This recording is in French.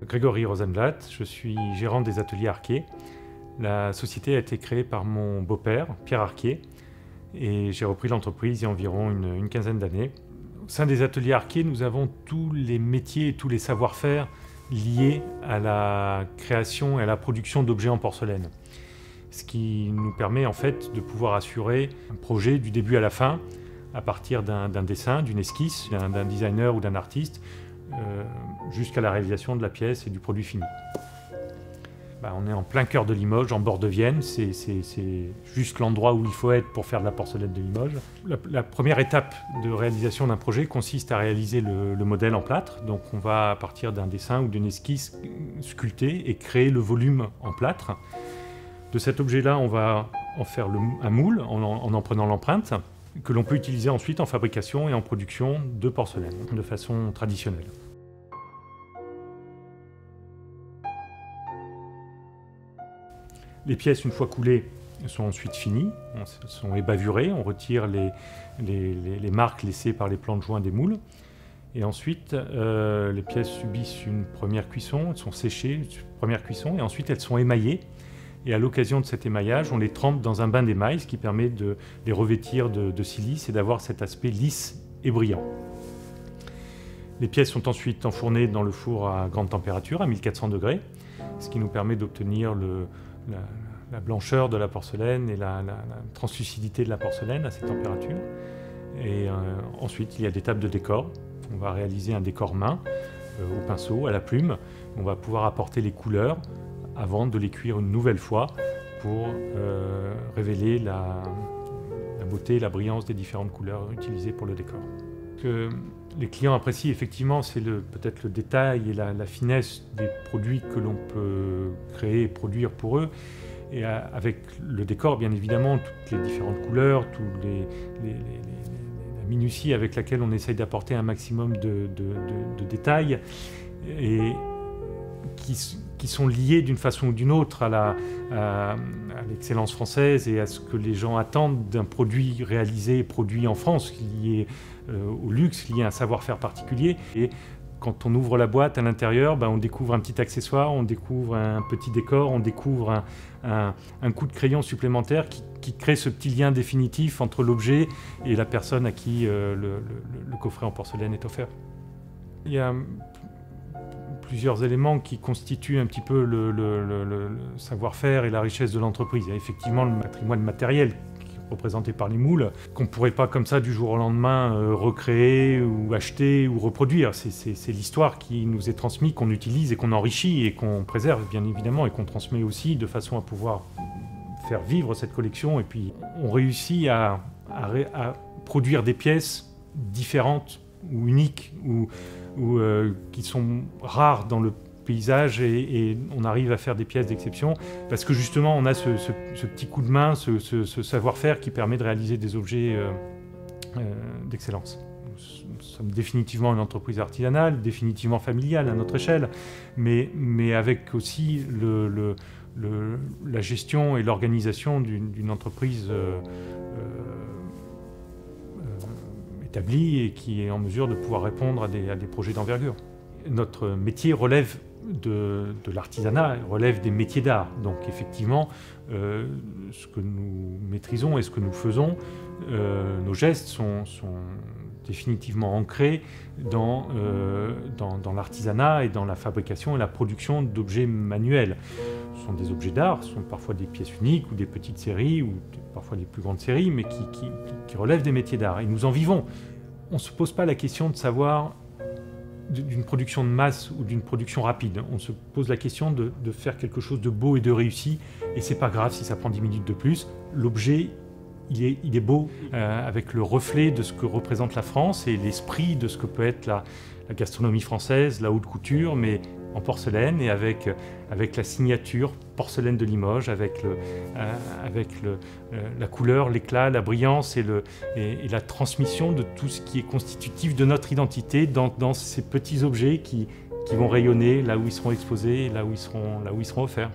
Grégory Rosenblatt, je suis gérant des ateliers Arquier. La société a été créée par mon beau-père, Pierre Arquier, et j'ai repris l'entreprise il y a environ une quinzaine d'années. Au sein des ateliers Arquier, nous avons tous les métiers et tous les savoir-faire liés à la création et à la production d'objets en porcelaine. Ce qui nous permet en fait de pouvoir assurer un projet du début à la fin, à partir d'un dessin, d'une esquisse, d'un designer ou d'un artiste, jusqu'à la réalisation de la pièce et du produit fini. On est en plein cœur de Limoges, en bord de Vienne, c'est juste l'endroit où il faut être pour faire de la porcelaine de Limoges. La première étape de réalisation d'un projet consiste à réaliser le modèle en plâtre. Donc on va, à partir d'un dessin ou d'une esquisse, sculpter et créer le volume en plâtre. De cet objet-là, on va en faire un moule en prenant l'empreinte, que l'on peut utiliser ensuite en fabrication et en production de porcelaine, de façon traditionnelle. Les pièces, une fois coulées, sont ensuite finies, sont ébavurées, on retire les marques laissées par les plans de joint des moules. Et ensuite, les pièces subissent une première cuisson, elles sont séchées, une première cuisson, et ensuite elles sont émaillées. Et à l'occasion de cet émaillage, on les trempe dans un bain d'émail, ce qui permet de les revêtir de silice et d'avoir cet aspect lisse et brillant. Les pièces sont ensuite enfournées dans le four à grande température, à 1400 degrés, ce qui nous permet d'obtenir la blancheur de la porcelaine et la translucidité de la porcelaine à cette température. Et ensuite, il y a des tables de décor. On va réaliser un décor main, au pinceau, à la plume. On va pouvoir apporter les couleurs avant de les cuire une nouvelle fois pour révéler la beauté et la brillance des différentes couleurs utilisées pour le décor. Ce que les clients apprécient effectivement, c'est peut-être le détail et la finesse des produits que l'on peut créer et produire pour eux. Et avec le décor, bien évidemment, toutes les différentes couleurs, la minutie avec laquelle on essaye d'apporter un maximum de détails et qui sont liés d'une façon ou d'une autre à l'excellence française et à ce que les gens attendent d'un produit réalisé, produit en France, lié au luxe, lié à un savoir-faire particulier. Et quand on ouvre la boîte à l'intérieur, on découvre un petit accessoire, on découvre un petit décor, on découvre un coup de crayon supplémentaire qui crée ce petit lien définitif entre l'objet et la personne à qui le coffret en porcelaine est offert. Il y a plusieurs éléments qui constituent un petit peu le savoir-faire et la richesse de l'entreprise. Il y a effectivement le patrimoine matériel représenté par les moules, qu'on ne pourrait pas comme ça du jour au lendemain recréer ou acheter ou reproduire. C'est l'histoire qui nous est transmise, qu'on utilise et qu'on enrichit et qu'on préserve bien évidemment et qu'on transmet aussi de façon à pouvoir faire vivre cette collection. Et puis on réussit à produire des pièces différentes ou uniques ou qui sont rares dans le paysage et on arrive à faire des pièces d'exception parce que justement on a ce petit coup de main, ce savoir-faire qui permet de réaliser des objets d'excellence. Nous sommes définitivement une entreprise artisanale, définitivement familiale à notre échelle, mais avec aussi la gestion et l'organisation d'une entreprise établie et qui est en mesure de pouvoir répondre à des projets d'envergure. Notre métier relève de l'artisanat, relève des métiers d'art. Donc effectivement, ce que nous maîtrisons et ce que nous faisons, nos gestes sont définitivement ancrés dans l'artisanat et dans la fabrication et la production d'objets manuels. Ce sont des objets d'art, ce sont parfois des pièces uniques ou des petites séries ou parfois des plus grandes séries, mais qui relèvent des métiers d'art. Et nous en vivons. On ne se pose pas la question de savoir d'une production de masse ou d'une production rapide. On se pose la question de faire quelque chose de beau et de réussi, et c'est pas grave si ça prend 10 minutes de plus. L'objet, il est beau, avec le reflet de ce que représente la France et l'esprit de ce que peut être la gastronomie française, la haute couture, mais en porcelaine et avec la signature porcelaine de Limoges, avec la couleur, l'éclat, la brillance et la transmission de tout ce qui est constitutif de notre identité dans ces petits objets qui vont rayonner là où ils seront exposés et là où ils seront offerts.